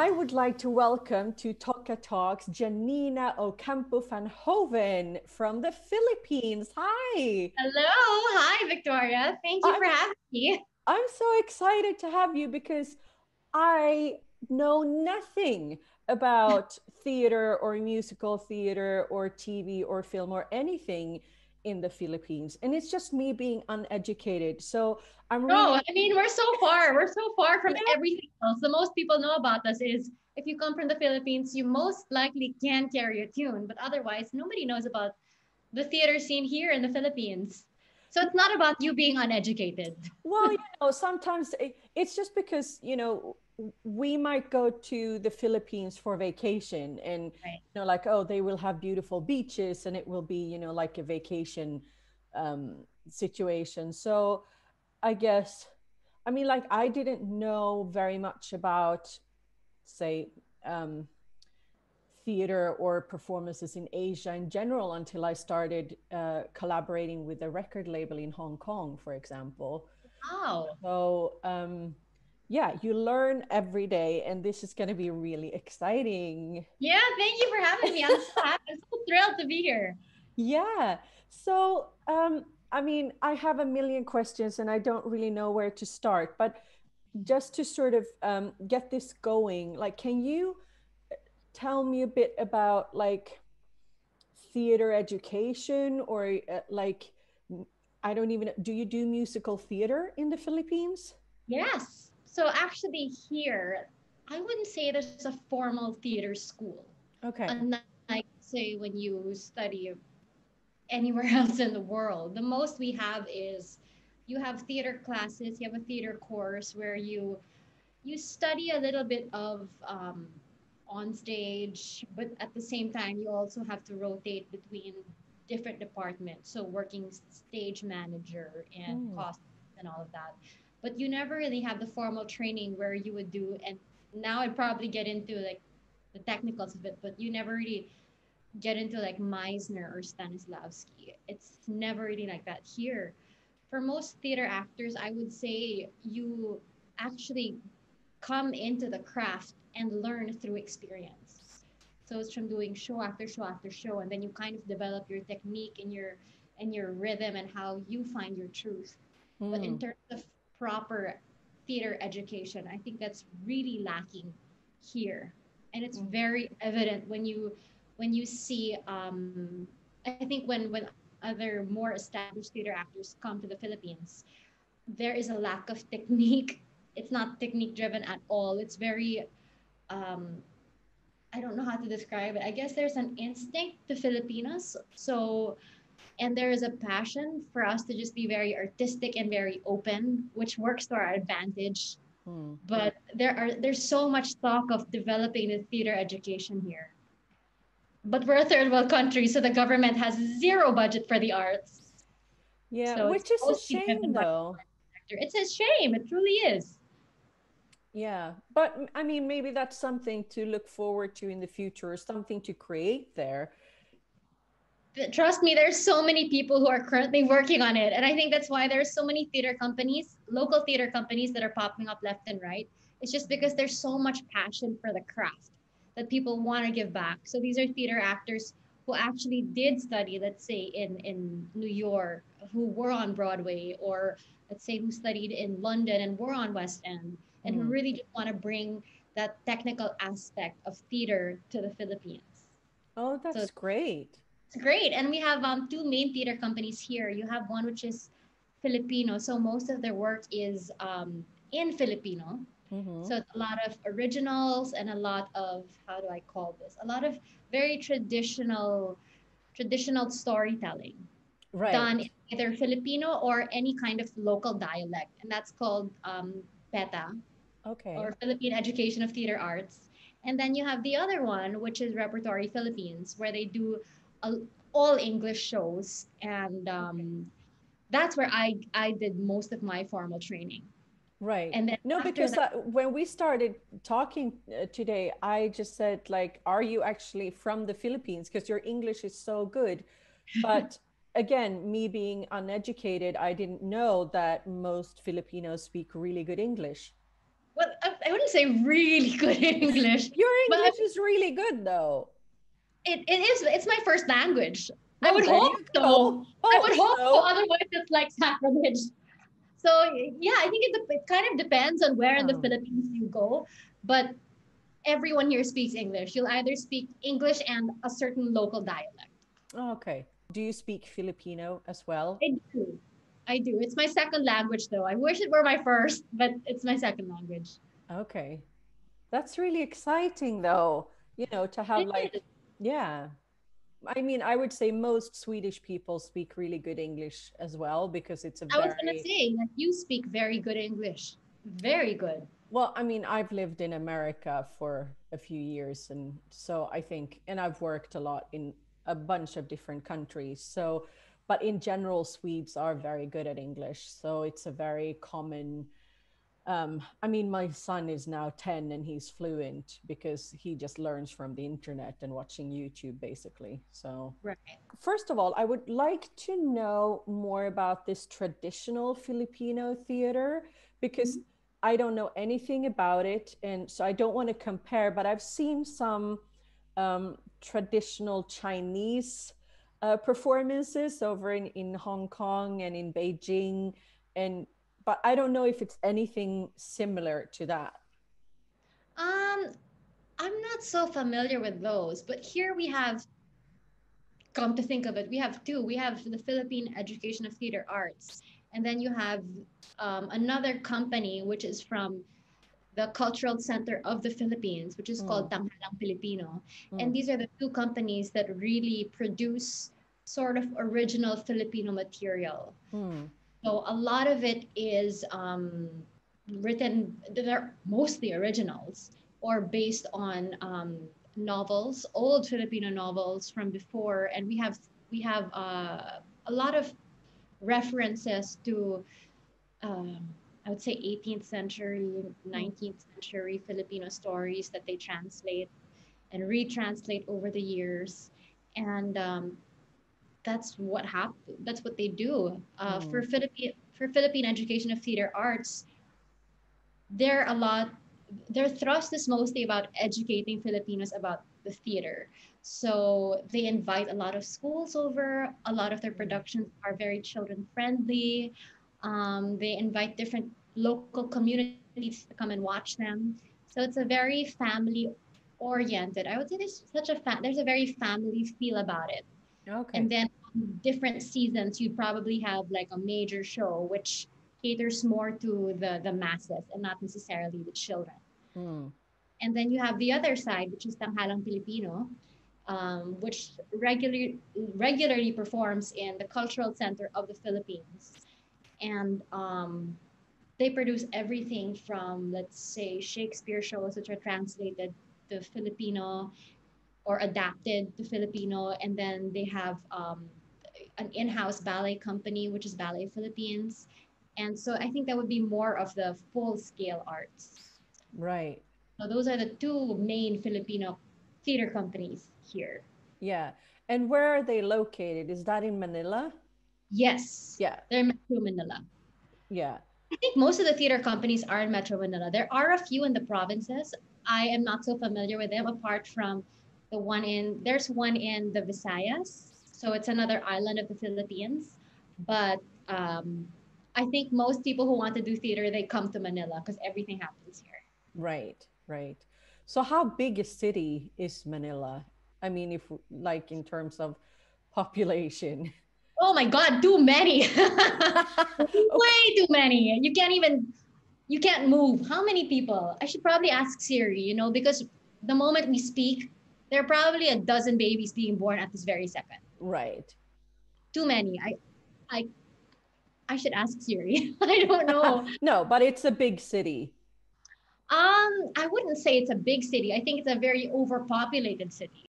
I would like to welcome to TOCCA Talks Giannina Ocampo van Hoven from the Philippines. Hi. Hello. Hi, Victoria. Thank you I'm for having me. I'm so excited to have you because I know nothing about theater or musical theater or TV or film or anything in the Philippines. And it's just me being uneducated. So I'm No, really, I mean, we're so far. We're so far from yeah. everything else. The most people know about us is if you come from the Philippines, you most likely can carry a tune, but otherwise, nobody knows about the theater scene here in the Philippines. So it's not about you being uneducated. Well, sometimes it's just because, we might go to the Philippines for vacation and, Right. like, oh, they will have beautiful beaches and it will be, like a vacation situation. So I guess, I mean, like, I didn't know very much about, say, um, theater or performances in Asia in general until I started collaborating with a record label in Hong Kong, for example. Wow. So, yeah, you learn every day, and this is going to be really exciting. Yeah, thank you for having me. I'm so happy. I'm so thrilled to be here. Yeah. So, I mean, I have a million questions and I don't really know where to start, but just to sort of get this going, like, can you tell me a bit about like theater education or like, I don't even, do you do musical theater in the Philippines? Yes. So actually, here, I wouldn't say there's a formal theater school. Okay. Unlike, say, when you study anywhere else in the world, the most we have is you have theater classes, you have a theater course where you study a little bit of on stage, but at the same time, you also have to rotate between different departments. So working stage manager and Hmm. cost and all of that. But you never really have the formal training where you would do, and now I'd probably get into like the technicals of it, but you never really get into like Meisner or Stanislavski. It's never really like that here. For most theater actors, I would say you actually come into the craft and learn through experience. So it's from doing show after show after show, and then you kind of develop your technique and your rhythm and how you find your truth. But in Hmm. terms of proper theater education, I think that's really lacking here, and it's Hmm. very evident when you see. I think when other more established theater actors come to the Philippines, there is a lack of technique. It's not technique driven at all. It's very um, I don't know how to describe it. I guess there's an instinct to Filipinos. So and there is a passion for us to just be very artistic and very open, which works to our advantage. Hmm. But there's so much talk of developing the theater education here. But we're a third world country, so the government has zero budget for the arts. Yeah, So it's which is a mostly shame driven by though. the sector. It's a shame. It truly is. Yeah, but I mean, maybe that's something to look forward to in the future, or something to create there. Trust me, there's so many people who are currently working on it. And I think that's why there's so many theater companies, local theater companies that are popping up left and right. It's just because there's so much passion for the craft that people want to give back. So these are theater actors who actually did study, let's say in New York, who were on Broadway, or let's say who studied in London and were on West End, and who Hmm. really just want to bring that technical aspect of theater to the Philippines. Oh, So that's great. it's great. And we have two main theater companies here. You have one which is Filipino. So most of their work is in Filipino. Hmm. So it's a lot of originals and a lot of, how do I call this? A lot of very traditional storytelling done in Right. either Filipino or any kind of local dialect. And that's called PETA, or Okay. Philippine Education of Theater Arts. And then you have the other one, which is Repertory Philippines, where they do a, all English shows. And Okay. that's where I did most of my formal training. Right. And then No, after because that, when we started talking today, I just said, like, are you actually from the Philippines? Because your English is so good. But again, me being uneducated, I didn't know that most Filipinos speak really good English. well, I wouldn't say really good English, Your but English is really good though. it is. It's my first language. I Well, would there hope you go. so. I Hope would hope so. so. Otherwise, it's like sacrilege. So yeah, I think it kind of depends on where in the Um, Philippines you go, but everyone here speaks English. You'll either speak English and a certain local dialect. okay. Do you speak Filipino as well? I do. I do. It's my second language, though. I wish it were my first, but it's my second language. Okay. That's really exciting though, to have It like, is. yeah. I mean, I would say most Swedish people speak really good English as well because it's a I was gonna very, say that you speak very good English. Very good. well, I mean, I've lived in America for a few years. And so I think, and I've worked a lot in a bunch of different countries. So, but in general, Swedes are very good at English. So it's a very common. I mean, my son is now 10 and he's fluent because he just learns from the internet and watching YouTube, basically. So, Right. first of all, I would like to know more about this traditional Filipino theater because Mhm. I don't know anything about it. And so I don't want to compare, but I've seen some traditional Chinese performances over in Hong Kong and in Beijing. And but I don't know if it's anything similar to that. Um, I'm not so familiar with those, but here we have, come to think of it, we have two. We have the Philippine Education of Theater Arts, and then you have another company which is from the Cultural Center of the Philippines, which is called Mm, Tanghalang Filipino. And mm, these are the two companies that really produce sort of original Filipino material. mm, So a lot of it is written, they're mostly originals or based on novels, old Filipino novels from before. And we have a lot of references to I would say 18th century, mm, 19th century Filipino stories that they translate and retranslate over the years. And that's what happened. That's what they do. mm, For Philippine Education of Theater Arts, they're a lot. Their thrust is mostly about educating Filipinos about the theater. So they invite a lot of schools over. A lot of their mm, productions are very children friendly. They invite different local communities to come and watch them. So it's a very family oriented. I would say there's a very family feel about it. And okay. then on different seasons, you'd probably have like a major show, which caters more to the masses and not necessarily the children. Mm, And then you have the other side, which is Tanghalang Filipino, which regularly performs in the Cultural Center of the Philippines. And they produce everything from, let's say, Shakespeare shows, which are translated to Filipino or adapted to Filipino, and then they have an in-house ballet company, which is Ballet Philippines. And so I think that would be more of the full-scale arts. right. So those are the two main Filipino theater companies here. Yeah. And where are they located? Is that in Manila? Yes, Yeah. they're in Metro Manila. Yeah. I think most of the theater companies are in Metro Manila. There are a few in the provinces. I am not so familiar with them apart from there's one in the Visayas. So it's another island of the Philippines. But um, I think most people who want to do theater, they come to Manila because everything happens here. Right. Right. So how big a city is Manila? I mean, if like in terms of population. Oh my God, too many. Okay. Way too many. You can't move. How many people? I should probably ask Siri, because the moment we speak, there are probably a dozen babies being born at this very second. Right. Too many. I, I should ask Siri. I don't know. No, but it's a big city. I wouldn't say it's a big city. I think it's a very overpopulated city.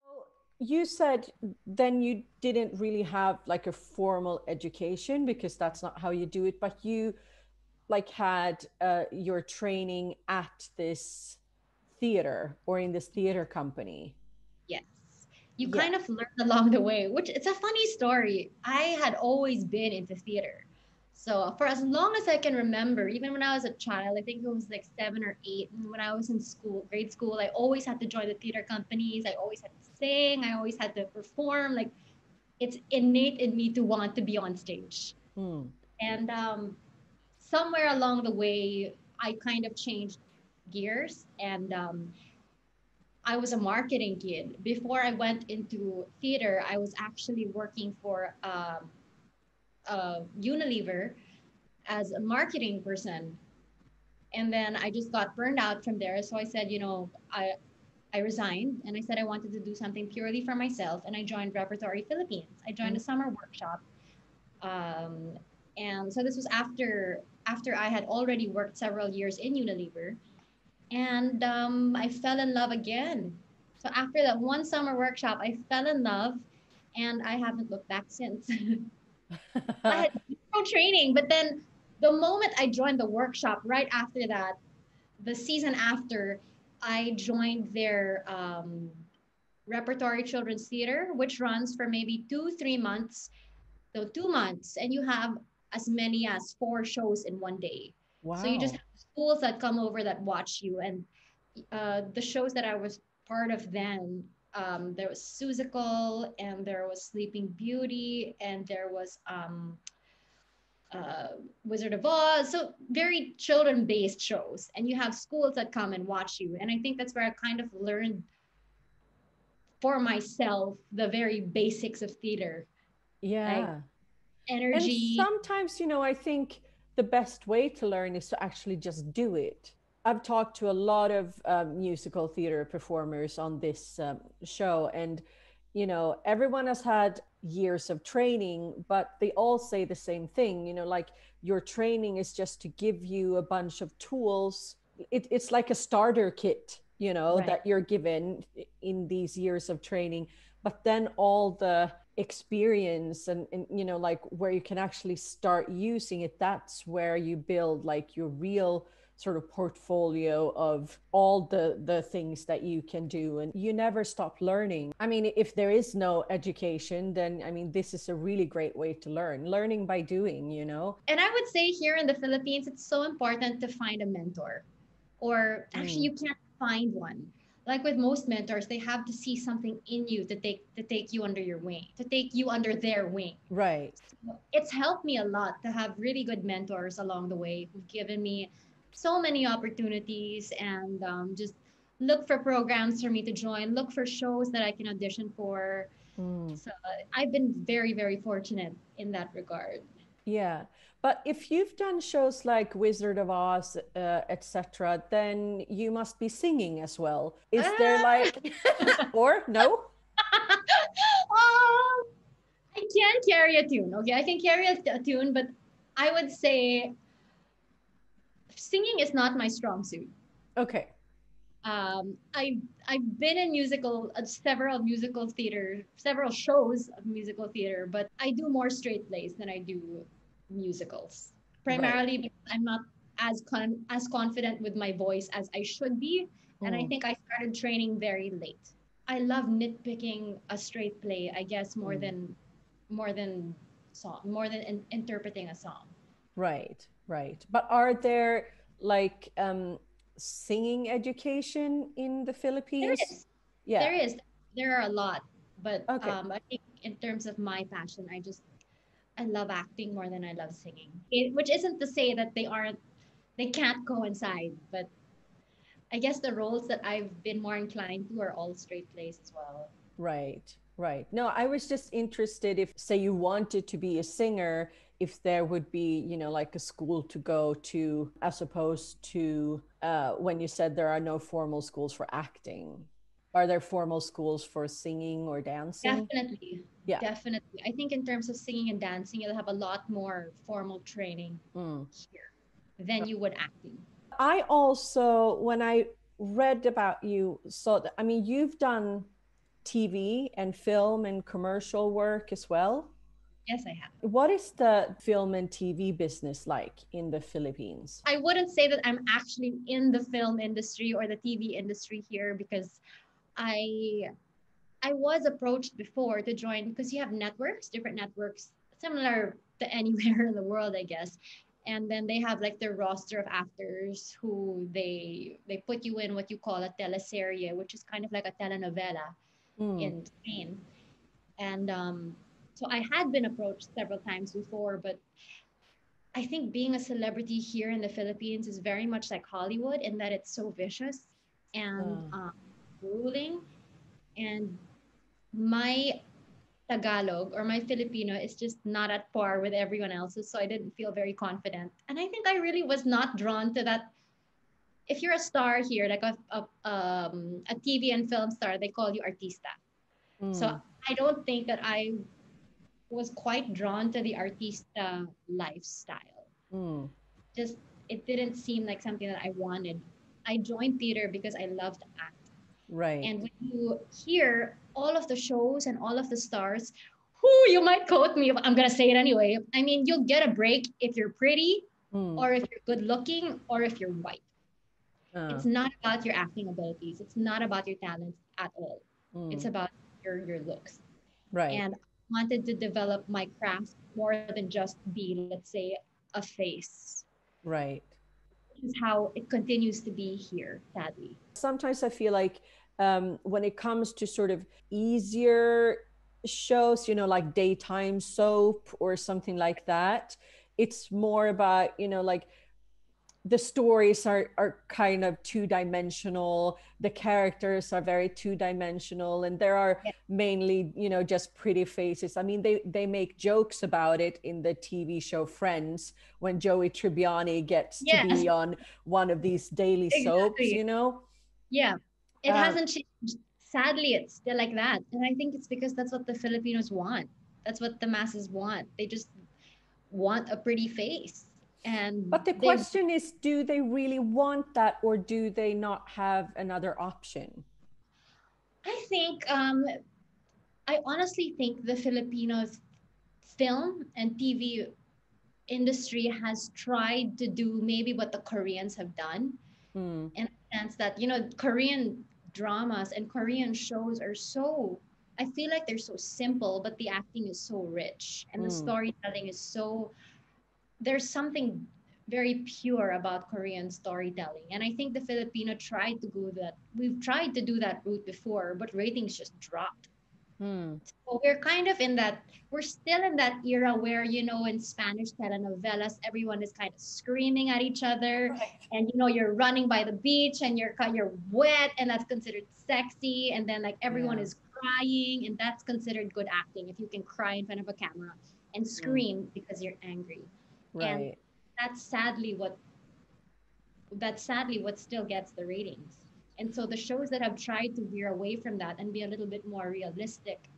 Well, you said then you didn't really have like a formal education because that's not how you do it, but you like had your training at this theater or in this theater company. Yes. You Yeah. kind of learn along the way, which it's a funny story. I had always been into theater. So for as long as I can remember, even when I was a child, I think it was like 7 or 8. And when I was in school, grade school, I always had to join the theater companies. I always had to sing. I always had to perform. Like it's innate in me to want to be on stage. Mm. And somewhere along the way, I kind of changed gears, and I was a marketing kid. Before I went into theater, I was actually working for Unilever as a marketing person. And then I just got burned out from there. So I said, I resigned and I said I wanted to do something purely for myself. And I joined Repertory Philippines. I joined a Mm. summer workshop. Um, and so this was after I had already worked several years in Unilever. And I fell in love again. So after that one summer workshop, I fell in love and I haven't looked back since. I had no training, but then the moment I joined the workshop, right after that, the season after, I joined their repertory children's theater, which runs for maybe 2, 3 months. So 2 months, and you have as many as 4 shows in one day. So you just Wow. have schools that come over that watch you, and the shows that I was part of then. There was Susical, and there was Sleeping Beauty, and there was uh, Wizard of Oz. So very children based shows. And you have schools that come and watch you. And I think that's where I kind of learned for myself the very basics of theater, like Yeah. And energy. sometimes, I think the best way to learn is to actually just do it. I've talked to a lot of musical theater performers on this show, and everyone has had years of training, but they all say the same thing. Like your training is just to give you a bunch of tools. It's like a starter kit, Right. that you're given in these years of training, but then all the experience and like where you can actually start using it, that's where you build like your real sort of portfolio of all the things that you can do, and you never stop learning. I mean, if there is no education, then I mean this is a really great way to learning by doing. And I would say here in the Philippines, it's so important to find a mentor. Or actually, Mm, you can't find one. Like with most mentors, they have to see something in you to take you under your wing, to take you under their wing. right. So it's helped me a lot to have really good mentors along the way who've given me so many opportunities, and just look for programs for me to join, look for shows that I can audition for. Mm. So I've been very, very fortunate in that regard. Yeah. But if you've done shows like Wizard of Oz, etc., then you must be singing as well. Is there Ah! like, or no? Oh, I can carry a tune. Okay, I can carry a tune, but I would say singing is not my strong suit. Okay. I've been in several musical theater, several shows of musical theater, but I do more straight plays than I do musicals. Right. Primarily because I'm not as confident with my voice as I should be, and I Mm, think I started training very late. I love nitpicking a straight play, I guess, mm. more than more than interpreting a song. Right. Right. But are there like singing education in the There Philippines? is, there Yeah. is, there are a lot, but Okay. I think in terms of my passion, I love acting more than I love singing. Which isn't to say that they can't coincide, but I guess the roles that I've been more inclined to are all straight plays as well. Right, right. No, I was just interested if, say, you wanted to be a singer, if there would be, like a school to go to, as opposed to when you said there are no formal schools for acting. Are there formal schools for singing or dancing? Definitely, Yeah. definitely. I think in terms of singing and dancing, you'll have a lot more formal training Mm. here than you would acting. I also, when I read about you, saw that, I mean, you've done TV and film and commercial work as well. Yes, I have. What is the film and TV business like in the Philippines? I wouldn't say that I'm actually in the film industry or the TV industry here because I I was approached before to join because you have networks, different networks similar to anywhere in the world, I guess. And then they have like their roster of actors who they put you in what you call a teleserie, which is kind of like a telenovela Mm. in Spain. And so I had been approached several times before, but I think being a celebrity here in the Philippines is very much like Hollywood in that it's so vicious and Uh, grueling. And my Tagalog or my Filipino is just not at par with everyone else's. So I didn't feel very confident. And I think I really was not drawn to that. If you're a star here, like a TV and film star, they call you artista. So mm, I don't think that I was quite drawn to the artista lifestyle. mm, Just it didn't seem like something that I wanted. I joined theater because I loved act. right. And when you hear all of the shows and all of the stars, who you might quote me, I'm gonna say it anyway. I mean, you'll get a break if you're pretty, Mm, or if you're good looking, or if you're white. uh, It's not about your acting abilities. It's not about your talents at all. It's mm, about your looks. right. And I wanted to develop my craft more than just be, let's say, a face. Right. This is how it continues to be here, sadly. Sometimes I feel like when it comes to sort of easier shows, like daytime soap or something like that, it's more about, like the stories are kind of two-dimensional, the characters are very two-dimensional, and there are Yeah. mainly just pretty faces. I mean, they make jokes about it in the TV show Friends, when Joey Tribbiani gets to Yes, be on one of these daily soaps, exactly. Yeah. It um, hasn't changed. Sadly, it's still like that. And I think it's because that's what the Filipinos want. That's what the masses want. They just want a pretty face. And but the they, question is, do they really want that, or do they not have another option? I think, I honestly think the Filipinos film and TV industry has tried to do maybe what the Koreans have done Mm, in the sense that, Korean dramas and Korean shows are so, I feel like they're so simple, but the acting is so rich and the mm, storytelling is so, there's something very pure about Korean storytelling. And I think the Filipino tried to do that. We've tried to do that route before, but ratings just dropped. mm, So we're kind of in that, we're still in that era where, in Spanish telenovelas, everyone is kind of screaming at each other. right. And, you're running by the beach and you're wet and that's considered sexy. And then like everyone Yeah. is crying and that's considered good acting if you can cry in front of a camera and Mm, scream because you're angry. And right. that's sadly what that's sadly what still gets the ratings. And so the shows that have tried to veer away from that and be a little bit more realistic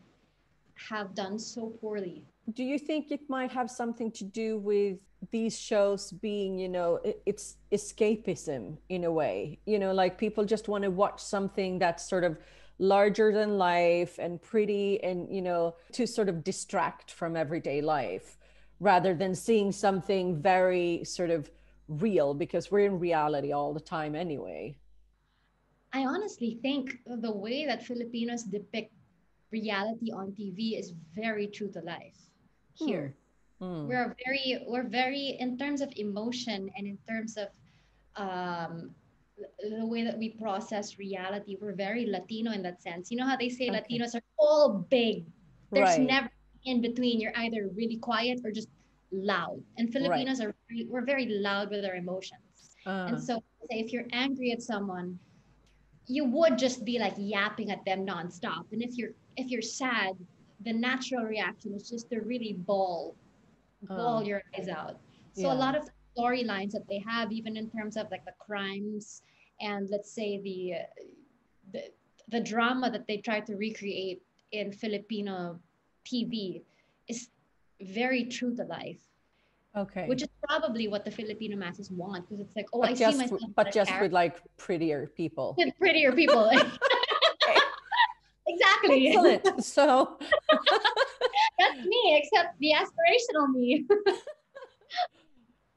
have done so poorly. Do you think it might have something to do with these shows being, it's escapism in a way? Like people just want to watch something that's sort of larger than life and pretty, and, to sort of distract from everyday life rather than seeing something very sort of real, because we're in reality all the time anyway. I honestly think the way that Filipinos depict reality on TV is very true to life Hmm. here. Hmm. We're very in terms of emotion and in terms of um, the way that we process reality. We're very Latino in that sense. You know how they say Okay. Latinos are all big. There's Right. never in between. You're either really quiet or just loud. And Right. Filipinos we're very loud with our emotions. And uh so, say if you're angry at someone, you would just be like yapping at them nonstop. And if you're sad, the natural reaction is just to really bawl uh your eyes out. So a yeah. lot of storylines that they have, even in terms of like the crimes and let's say the, the drama that they try to recreate in Filipino TV is very true to life, which Okay. is probably what the Filipino masses want because it's like, oh, I but see just myself in but that just character with like prettier people. with prettier people. Okay. Exactly. Excellent. So That's me, except the aspirational me.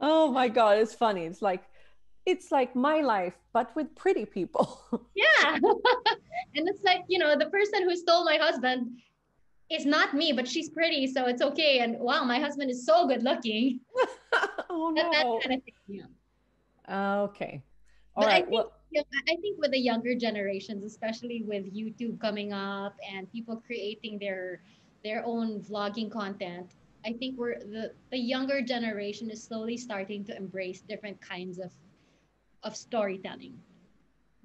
oh my god, it's funny. It's like my life but with pretty people. Yeah. And it's like, the person who stole my husband, it's not me, but she's pretty, so it's okay. And wow, my husband is so good looking. Oh That no. kind of thing. Yeah. Okay. All But I right. think Well, I think with the younger generations, especially with YouTube coming up and people creating their own vlogging content, I think the younger generation is slowly starting to embrace different kinds of storytelling.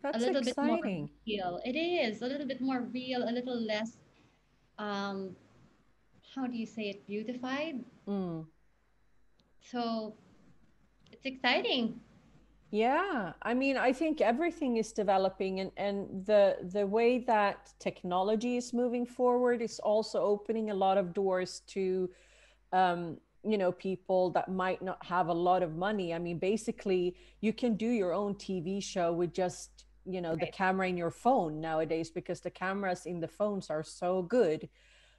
A that's little bit more exciting. real. It is a little bit more real, a little less um how do you say it, beautified. Mm. So it's exciting. Yeah, I mean, I think everything is developing, and the way that technology is moving forward is also opening a lot of doors to people that might not have a lot of money. I mean, basically, you can do your own TV show with just, the Right. camera in your phone nowadays, because the cameras in the phones are so good.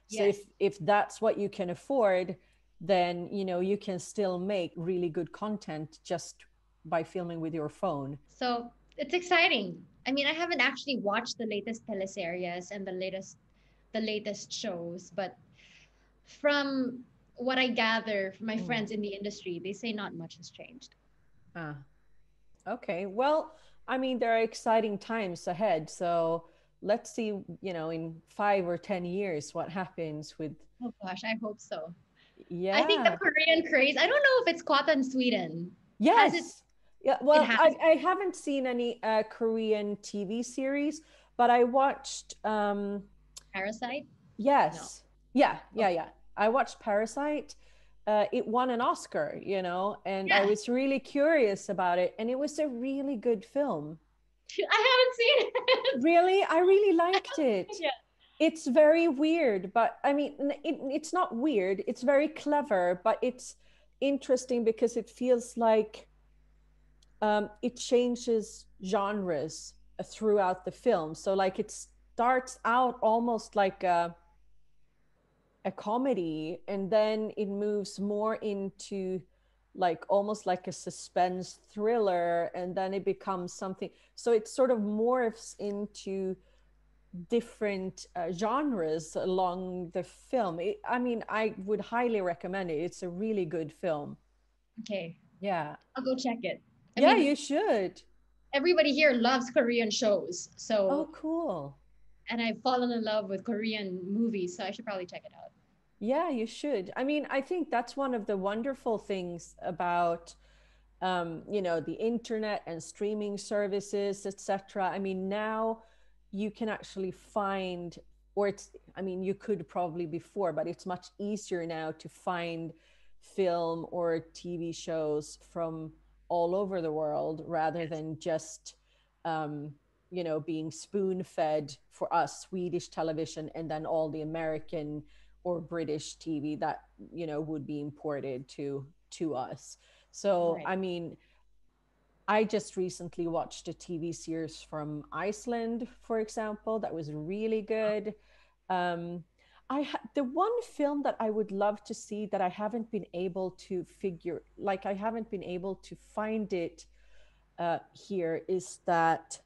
So Yes. if that's what you can afford, then you can still make really good content just by filming with your phone. So it's exciting. I mean, I haven't actually watched the latest teleseries and the latest shows, but from what I gather from my Mm. friends in the industry, they say not much has changed. Ah, okay. Well, I mean, there are exciting times ahead. So let's see, in 5 or 10 years, what happens with. Oh gosh, I hope so. I think the Yeah. Korean craze, I don't know if it's caught in Sweden. Has it? Yes. Yeah. It Well, has. I haven't seen any Korean TV series, but I watched. Parasite? No. Yes. Yeah. Yeah. Okay. Yeah. I watched Parasite. It won an Oscar, and I Yeah. was really curious about it, and it was a really good film. I haven't seen it. Really, I really liked it. Yeah. It's very weird, but I mean, it's not weird. It's very clever, but it's interesting because it feels like it changes genres throughout the film. So, like, it starts out almost like a comedy, and then it moves more into like almost like a suspense thriller, and then it becomes something. So it sort of morphs into different genres along the film. I mean, I would highly recommend it. It's a really good film. Okay. Yeah. I'll go check it. I Yeah, mean, you should. everybody here loves Korean shows. Oh, So, cool. and I've fallen in love with Korean movies, so I should probably check it out. Yeah, you should. I mean, I think that's one of the wonderful things about the internet and streaming services, etc. I mean, now you can actually find, or it's, I mean, you could probably before, but it's much easier now to find film or TV shows from all over the world rather Yes. than just, being spoon fed for us Swedish television and then all the American or British TV that, would be imported to us. So, Right. I mean, I just recently watched a TV series from Iceland, for example, that was really good. Um, the one film that I would love to see that I haven't been able to I haven't been able to find it here, is that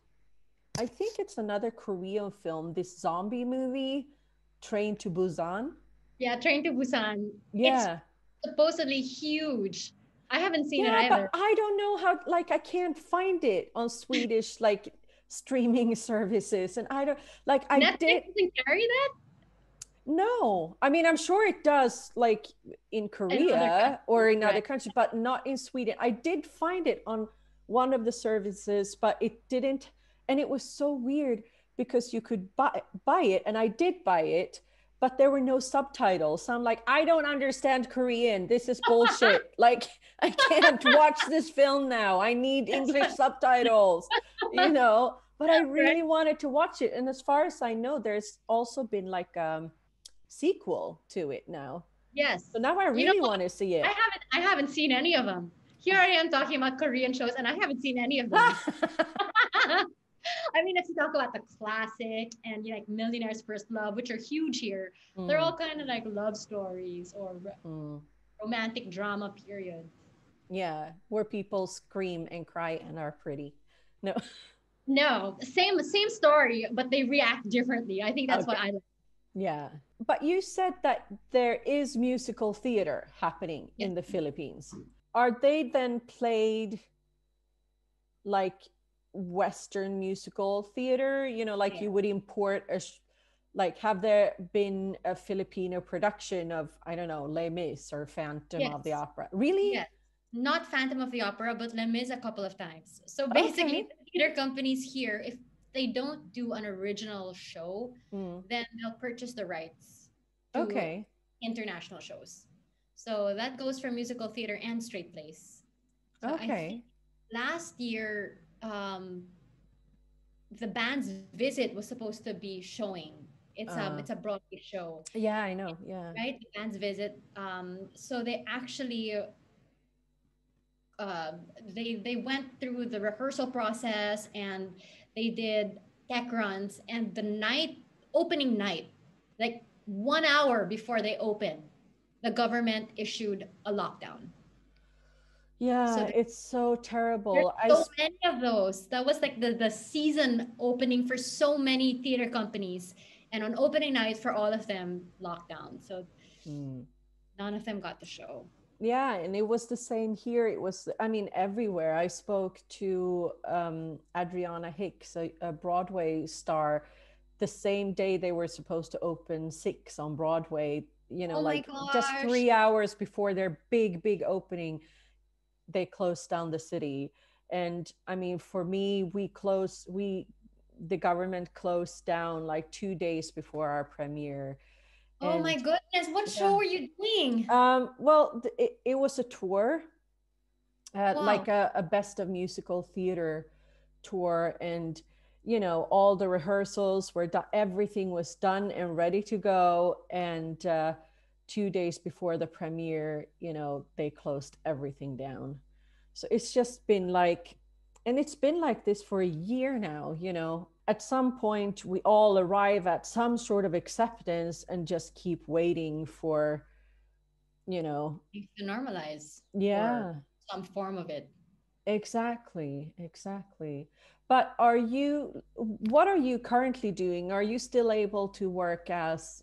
I think it's another Korean film, this zombie movie, Train to Busan. Yeah, Train to Busan. It's Yeah. supposedly huge. I haven't seen it Yeah, but either. I don't know how, like, I can't find it on Swedish, like, streaming services. And I don't, like, I Netflix did, doesn't carry that no. I mean, I'm sure it does, like, in in other Korea or countries, in right? other countries, but not in Sweden. I did find it on one of the services, but it didn't. And it was so weird because you could buy it, and I did buy it, but there were no subtitles. So I'm like, I don't understand Korean. This is bullshit. Like, I can't watch this film now. I need English subtitles, But I Right? really wanted to watch it. And as far as I know, there's also been like sequel to it now. Yes. So now I You know really what? want to see I it. haven't I haven't seen any of them. Here I am talking about Korean shows and I haven't seen any of them. I mean, if you talk about the classic and like Millionaire's First Love, which are huge here, they're Mm, all kind of like love stories or mm. romantic drama periods. Yeah, where people scream and cry and are pretty. No. No, same story, but they react differently. I think that's what Okay. I like. Yeah. But you said that there is musical theater happening Yes. in the Philippines. Are they then played like Western musical theater? Like Yeah. you would import like have there been a Filipino production of, I don't know, Les Mis or Phantom of the Yes. Opera? Really? Yes. Not Phantom of the Opera, but Les Mis a couple of times. So Okay. basically, the theater companies here, if they don't do an original show, Mm. then they'll purchase the rights to Okay. international shows. So that goes for musical theater and straight plays. So I think Okay. last year, the band's visit was supposed to be showing. It's Uh, a Broadway show, yeah, I know. Yeah. right? The band's visit. So they actually uh, they went through the rehearsal process and they did tech runs, and the night opening night, like 1 hour before they opened, the government issued a lockdown. So Yeah, it's so there's terrible. so many of those. That was like the season opening for so many theater companies, and on opening night for all of them, lockdown. So Mm. none of them got the show. Yeah, and it was the same here. It was, I mean, everywhere. I spoke to Adriana Hicks, a Broadway star, the same day they were supposed to open Six on Broadway, Oh my like just gosh. 3 hours before their big, big opening, they closed down the city. And I mean, for me, the government closed down like 2 days before our premiere. Oh my And goodness. What yeah, show were you doing? well, it was a tour, Wow. like a best of musical theater tour. And all the rehearsals were done, everything was done and ready to go. And 2 days before the premiere, they closed everything down. So it's just been like, and it's been like this for a year now. At some point we all arrive at some sort of acceptance and just keep waiting for, you know To normalize or yeah. some form of it. Exactly, exactly. But what are you currently doing? Are you still able to work as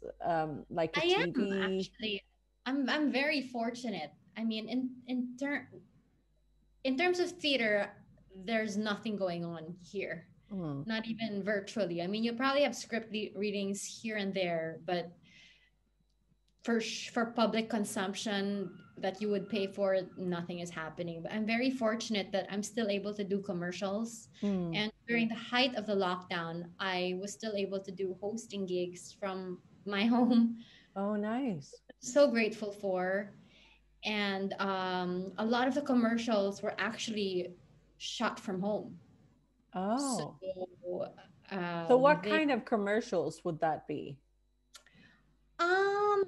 like a I am TV? actually. I'm very fortunate. I mean, in terms of theater, there's nothing going on here. Mm. Not even virtually. I mean, you probably have readings here and there, but for public consumption that you would pay for, nothing is happening. But I'm very fortunate that I'm still able to do commercials. Mm. And during the height of the lockdown, I was still able to do hosting gigs from my home. Oh, nice. So grateful for. And a lot of the commercials were actually shot from home. So Oh. So what they kind of commercials would that be?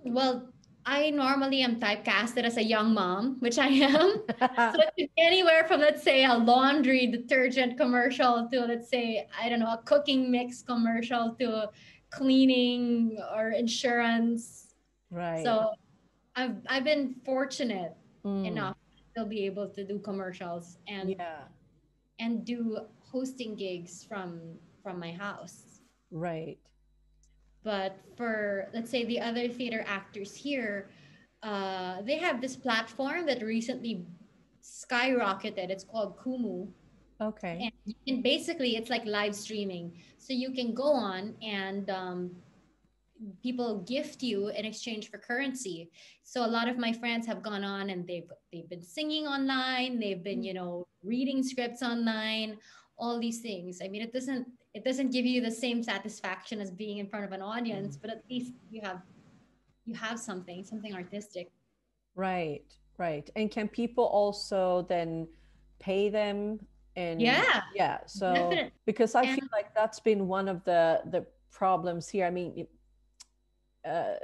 well, I normally am typecasted as a young mom, which I am. So it could be anywhere from, let's say, a laundry detergent commercial to, let's say, I don't know, a cooking mix commercial to cleaning or insurance. Right. So I've been fortunate Mm. enough to still be able to do commercials Yeah. and do hosting gigs from my house. Right. But for, let's say, the other theater actors here, they have this platform that recently skyrocketed. It's called Kumu. Okay. And basically, it's like live streaming. So you can go on and people gift you in exchange for currency. So a lot of my friends have gone on and they've been singing online, they've been, reading scripts online, all these things. I mean, it doesn't give you the same satisfaction as being in front of an audience, Mm. but at least you have something artistic. Right. Right. And can people also then pay them? And Yeah, yeah, so definitely. because I And feel like that's been one of the problems here. I mean, uh,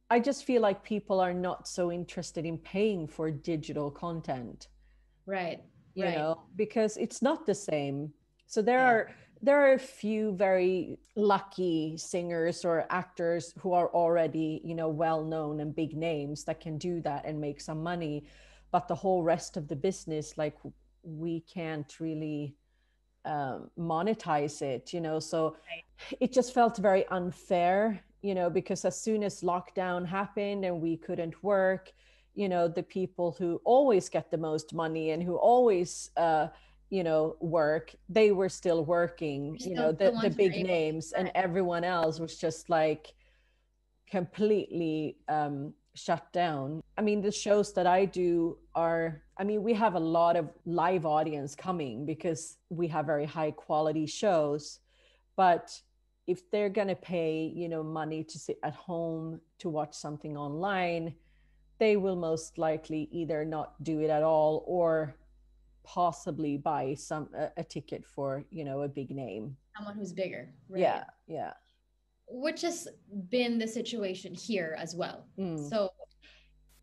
I just feel like people are not so interested in paying for digital content, right, right. because it's not the same. So there Yeah. are there are a few very lucky singers or actors who are already, well known and big names that can do that and make some money, but the whole rest of the business, like, we can't really monetize it. So Right. it just felt very unfair. because as soon as lockdown happened and we couldn't work, the people who always get the most money and who always work, they were still working, Still the the ones who are big able to names, and everyone else was just like completely shut down. I mean, the shows that I do are, I mean, we have a lot of live audience coming because we have very high quality shows. But if they're going to pay, money to sit at home to watch something online, they will most likely either not do it at all or possibly buy a ticket for, a big name. someone who's bigger, right? Yeah, yeah. Which has been the situation here as well. Mm, So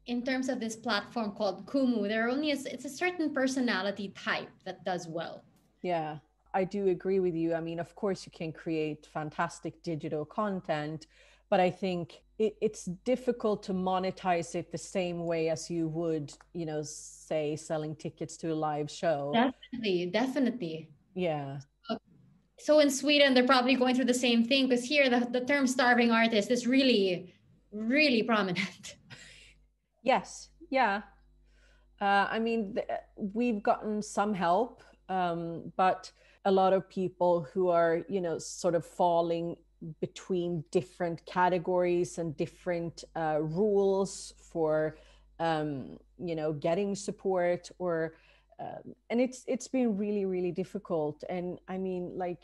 in terms of this platform called Kumu, there are only it's a certain personality type that does well. yeah. I do agree with you. I mean, of course, you can create fantastic digital content, but I think it's difficult to monetize it the same way as you would, say selling tickets to a live show. Definitely, definitely. Yeah. So in Sweden, they're probably going through the same thing because here the term starving artist is really, really prominent. Yes. Yeah. I mean, we've gotten some help, but a lot of people who are, sort of falling between different categories and different rules for, getting support, or, and it's been really, really difficult. And I mean, like,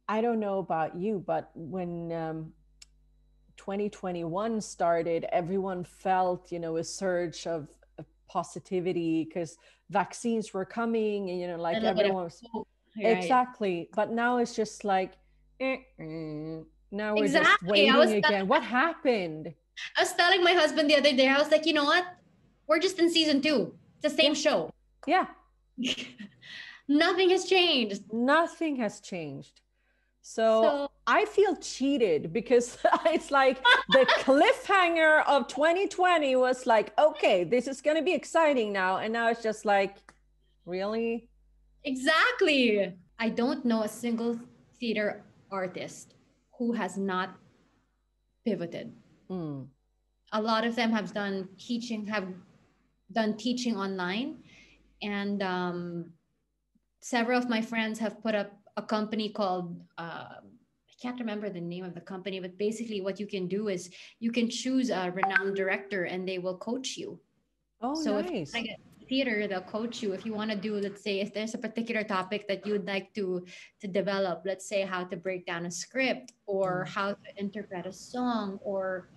I don't know about you, but when 2021 started, everyone felt, a surge of positivity because vaccines were coming, and, A like little bit of everyone was, hope, right? exactly. But now it's just like, now we're just Exactly. waiting again. What happened? I was telling my husband the other day, I was like, you know what? We're just in season two. It's the same Yeah, show. yeah. Nothing has changed. Nothing has changed. So So I feel cheated because it's like the cliffhanger of 2020 was like, okay, this is going to be exciting now. And now it's just like, really? exactly. I don't know a single theater artist who has not pivoted. Mm, A lot of them have done teaching online, and several of my friends have put up a company called I can't remember the name of the company, but basically what you can do is you can choose a renowned director and they will coach you. oh, So if you want nice. to get theater, they'll coach you. If you want to do, let's say, if there's a particular topic that you'd like to develop, let's say how to break down a script or Mm, how to interpret a song or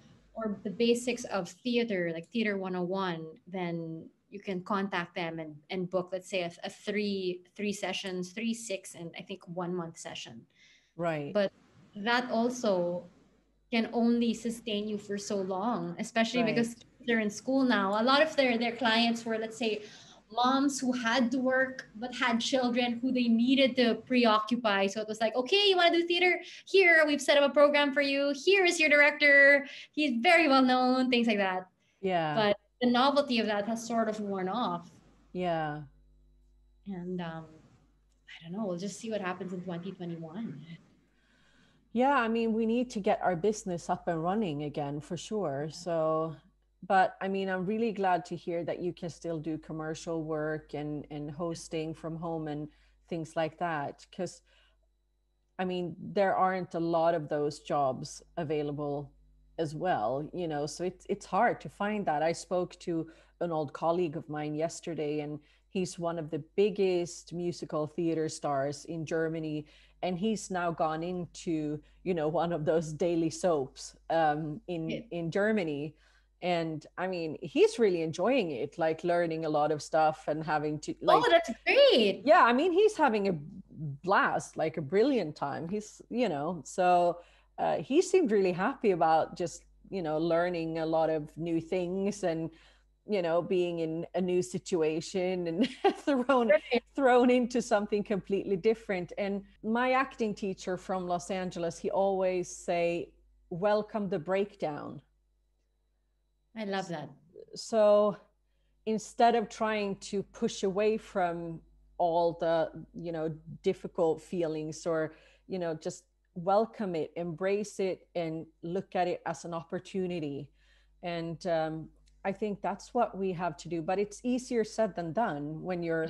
the basics of theater, like theater 101, then you can contact them and book, let's say, a three sessions, 3, 6, and I think 1 month session. right, But that also can only sustain you for so long, especially right. because they're in school now. A lot of their clients were, let's say, moms who had to work but had children who they needed to preoccupy. So it was like, okay, you want to do theater? Here, we've set up a program for you. Here is your director. He's very well known, things like that. Yeah, But the novelty of that has sort of worn off. yeah. And I don't know. We'll just see what happens in 2021. Yeah, I mean, we need to get our business up and running again for sure. So, but I mean, I'm really glad to hear that you can still do commercial work and hosting from home and things like that. Because I mean, there aren't a lot of those jobs available as well, so it's hard to find that. I spoke to an old colleague of mine yesterday, and he's one of the biggest musical theater stars in Germany, and he's now gone into, one of those daily soaps in Germany. And I mean, he's really enjoying it, like learning a lot of stuff and having to Oh, like, that's great. yeah, I mean, he's having a blast, like a brilliant time. He's, so he seemed really happy about just, learning a lot of new things and, being in a new situation and thrown into something completely different. And my acting teacher from Los Angeles, he always say, welcome the breakdown. I love that. So instead of trying to push away from all the difficult feelings, or just welcome it, embrace it, and look at it as an opportunity. And I think that's what we have to do. But it's easier said than done when you're,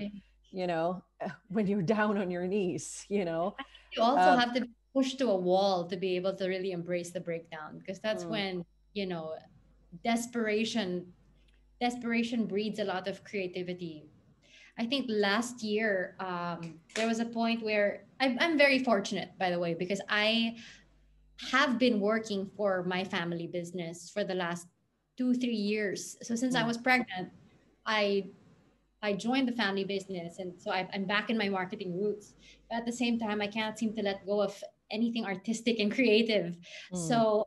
you know, when you're down on your knees, you know. You also Uh, have to be pushed to a wall to be able to really embrace the breakdown, because that's mm, when, you know, desperation desperation breeds a lot of creativity. I think last year, there was a point where I'm very fortunate, by the way, because I have been working for my family business for the last 2 3 years. So since I mm, was pregnant, I I joined the family business, and so I'm back in my marketing roots. But at the same time, I can't seem to let go of anything artistic and creative. mm, So,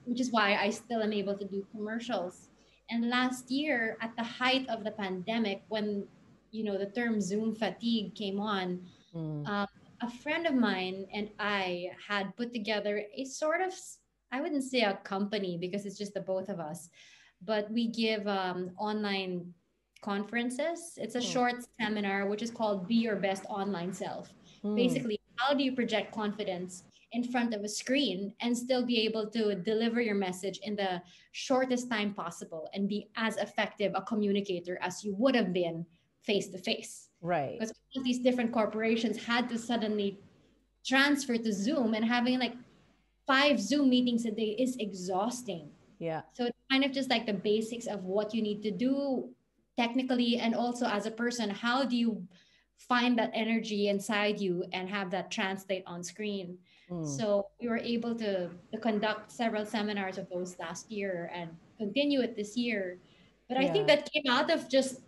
which is why I still am able to do commercials. And last year, at the height of the pandemic, when the term Zoom fatigue came on, mm, um, a friend of mine and I had put together a sort of, I wouldn't say a company because it's just the both of us, but we give online conferences. It's a mm, short seminar which is called Be Your Best Online Self. mm. Basically, how do you project confidence in front of a screen and still be able to deliver your message in the shortest time possible and be as effective a communicator as you would have been face to face? Right. Because all of these different corporations had to suddenly transfer to Zoom, and having like 5 Zoom meetings a day is exhausting. Yeah. So it's kind of just like the basics of what you need to do technically, and also as a person, how do you find that energy inside you and have that translate on screen? Mm. So we were able to conduct several seminars of those last year and continue it this year. But I think Yeah. that came out of just,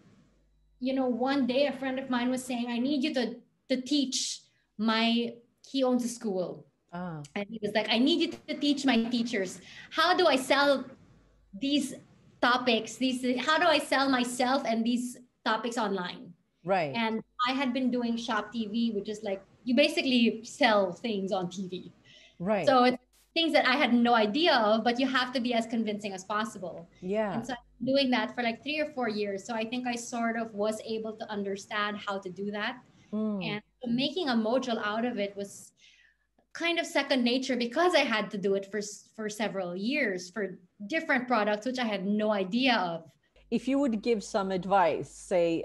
one day a friend of mine was saying, I need you to teach my, he owns a school. Ah, And he was like, I need you to teach my teachers. How do I sell these topics? How do I sell myself and these topics online? right. And I had been doing Shop TV, which is like you basically sell things on TV. Right. So it's things that I had no idea of, but you have to be as convincing as possible. Yeah. And so I'm doing that for like 3 or 4 years. So I think I sort of was able to understand how to do that. Mm. And so making a module out of it was kind of second nature because I had to do it for several years for different products, which I had no idea of. If you would give some advice, say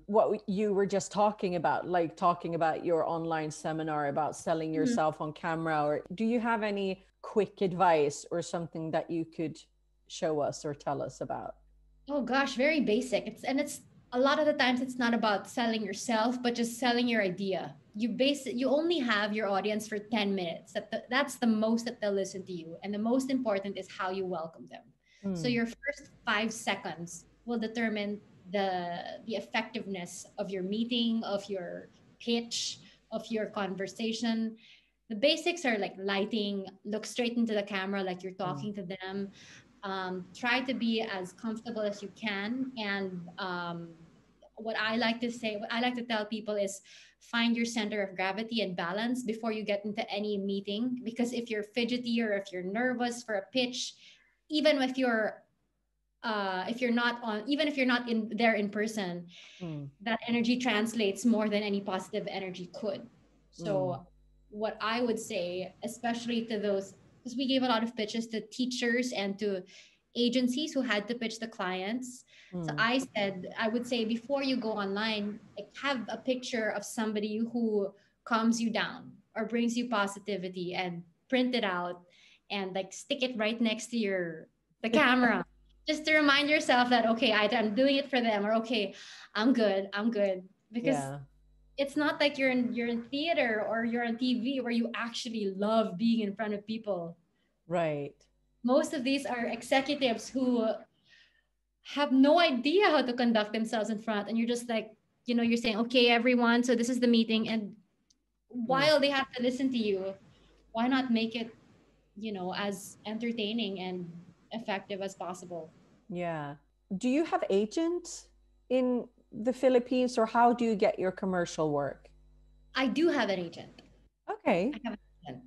what you were just talking about, like talking about your online seminar about selling Mhm. yourself on camera, or do you have any quick advice or something that you could show us or tell us about? Oh gosh, very basic. It's a lot of the times it's not about selling yourself, but just selling your idea. You only have your audience for 10 minutes. That's the most that they'll listen to you. And the most important is how you welcome them. So Mm. your first 5 seconds will determine the effectiveness of your meeting, of your pitch, of your conversation. The basics are like lighting, look straight into the camera like you're Mm. talking to them. Try to be as comfortable as you can. And what I like to tell people is find your center of gravity and balance before you get into any meeting. Because if you're fidgety or if you're nervous for a pitch, even if you're not on, even if you're not in there in person, Mm. that energy translates more than any positive energy could. Mm. So, what I would say, especially to those, because we gave a lot of pitches to teachers and to agencies who had to pitch the clients. So Mm. I said, I would say before you go online, like have a picture of somebody who calms you down or brings you positivity and print it out and like stick it right next to the camera, just to remind yourself that okay, I'm doing it for them, or okay, I'm good. Because Yeah. it's not like you're in theater or you're on TV where you actually love being in front of people. Right. Most of these are executives who have no idea how to conduct themselves in front, and you're just like, you're saying, okay, everyone, so this is the meeting, and Mm. while they have to listen to you, why not make it, as entertaining and effective as possible? Yeah. Do you have agents in the Philippines, or how do you get your commercial work? I do have an agent. Okay. I have an agent.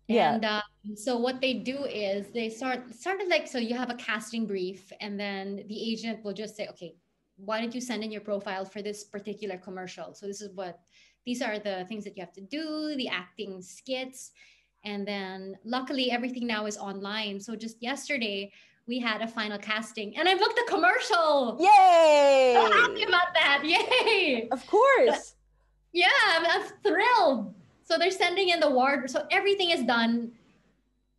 Yeah. And so what they do is they started like, so you have a casting brief, and then the agent will just say, okay, why don't you send in your profile for this particular commercial? So this is what these are the things that you have to do, the acting skits. And then luckily everything now is online. So just yesterday we had a final casting and I booked a commercial. So happy Yay! about that. Yay. Of course. Yeah, I'm thrilled. So they're sending in the wardrobe. So everything is done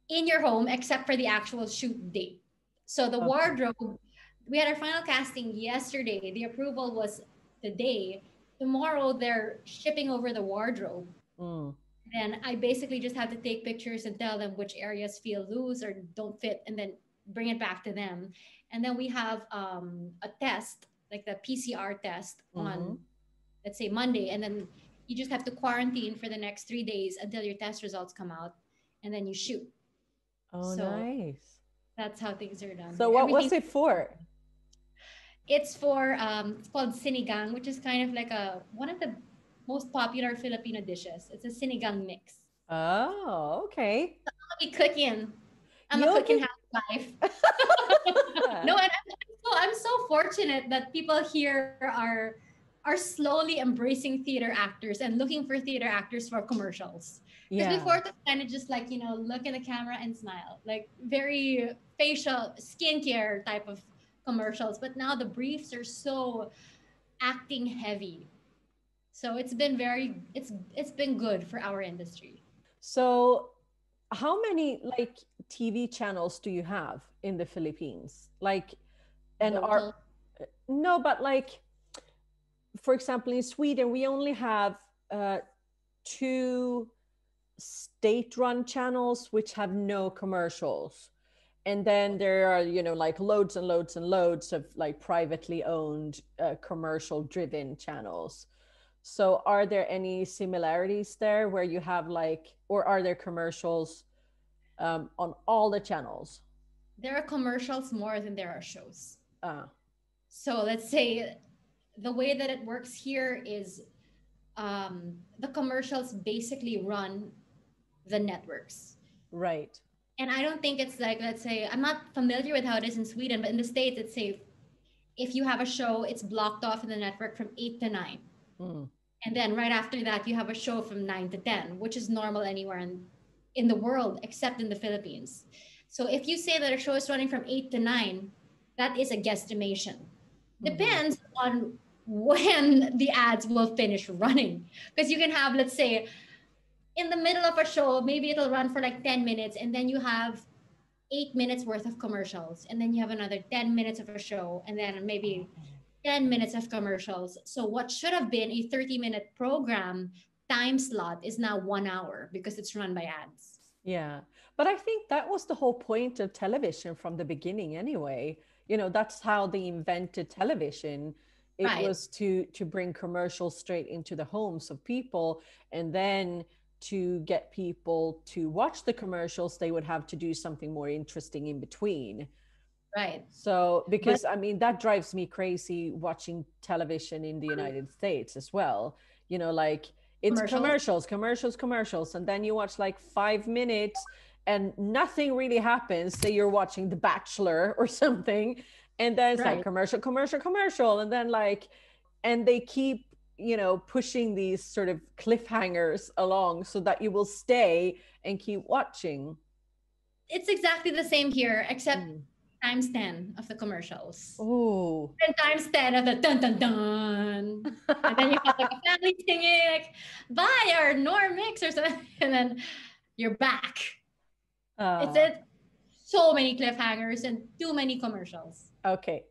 in your home except for the actual shoot date. So the Okay. wardrobe, we had our final casting yesterday. The approval was today. Tomorrow they're shipping over the wardrobe. Mm. Then I basically just have to take pictures and tell them which areas feel loose or don't fit, and then bring it back to them. And then we have a test, like the PCR test Mm-hmm. on, let's say, Monday, and then you just have to quarantine for the next 3 days until your test results come out, and then you shoot. Oh, So nice. that's how things are done So here. what Everything. was it for? It's for it's called sinigang, which is kind of like a one of the most popular Filipino dishes. It's a sinigang mix. Oh, okay. I'll be cooking. I'm a You'll cooking be housewife. No, and I'm so fortunate that people here are slowly embracing theater actors and looking for theater actors for commercials. Because yeah. before it was kind of just like, look at the camera and smile, like very facial skincare type of commercials. But now the briefs are so acting heavy. So it's been good for our industry. So how many like TV channels do you have in the Philippines? Like, and are Local. no, but like, for example, in Sweden, we only have two state-run channels which have no commercials. And then there are, like loads and loads and loads of like privately owned commercial driven channels. So are there any similarities there where you have like, or are there commercials on all the channels? There are commercials more than there are shows. Ah, So let's say the way that it works here is the commercials basically run the networks. right. And I don't think it's like, let's say, I'm not familiar with how it is in Sweden, but in the States, it's say if you have a show, it's blocked off in the network from 8 to 9. Mm, And then right after that, you have a show from 9 to 10, which is normal anywhere in the world except in the Philippines. So if you say that a show is running from 8 to 9, that is a guesstimation. mm-hmm. Depends on when the ads will finish running. Because you can have, let's say, in the middle of a show, maybe it'll run for like 10 minutes, and then you have 8 minutes worth of commercials, and then you have another 10 minutes of a show, and then maybe 10 minutes of commercials. So what should have been a 30-minute program time slot is now 1 hour because it's run by ads. Yeah. But I think that was the whole point of television from the beginning anyway. That's how they invented television. It Right. was to bring commercials straight into the homes of people, and then to get people to watch the commercials, they would have to do something more interesting in between. Right. So, But because I mean, that drives me crazy watching television in the United States as well. Like it's commercials, commercials. And then you watch like 5 minutes and nothing really happens. Say you're watching The Bachelor or something. And then it's like right. commercial. And then like, and they keep, pushing these sort of cliffhangers along so that you will stay and keep watching. It's exactly the same here, except Mm. times 10 of the commercials. Oh. And times 10 of the dun dun dun. And then you have like a family singing, like, buy our Norm mix or something. And then you're back. It's Uh, it. So many cliffhangers and too many commercials. okay.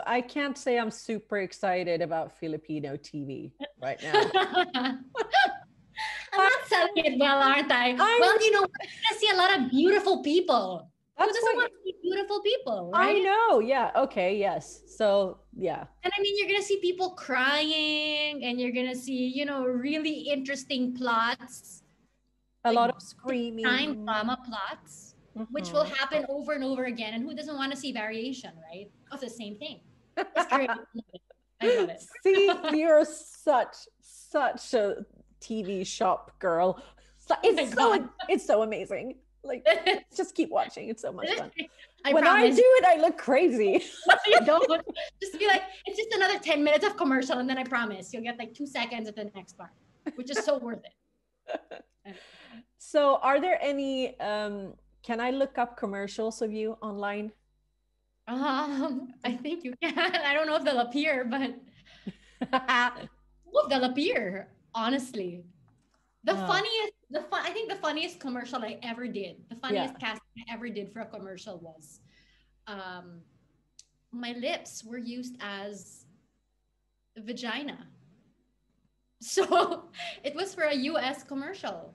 I can't say I'm super excited about Filipino TV right now. I'm not selling it well, aren't I? I'm Well, we're gonna see a lot of beautiful people. Who That's doesn't what want to see beautiful people, I right? know. Yeah. Okay. Yes. So, yeah. And I mean, you're gonna see people crying, and you're gonna see, really interesting plots, A like lot of time screaming. drama plots, which will Mhm. happen over and over again. And who doesn't want to see variation, right? Of the same thing. It's great. I love it. See, you're such a TV shop girl. Oh my God. It's so amazing. Like, just keep watching. It's so much fun. I When I promise. do it, I look crazy. No, you don't. Just be like, it's just another 10 minutes of commercial, and then I promise you'll get like 2 seconds of the next part. which is so worth it. So are there any can I look up commercials of you online? I think you can. I don't know if they'll appear, but well, they'll appear. Honestly, Oh, I think the funniest commercial I ever did, the yeah. funniest casting I ever did for a commercial was, um, my lips were used as vagina. So it was for a U.S. commercial,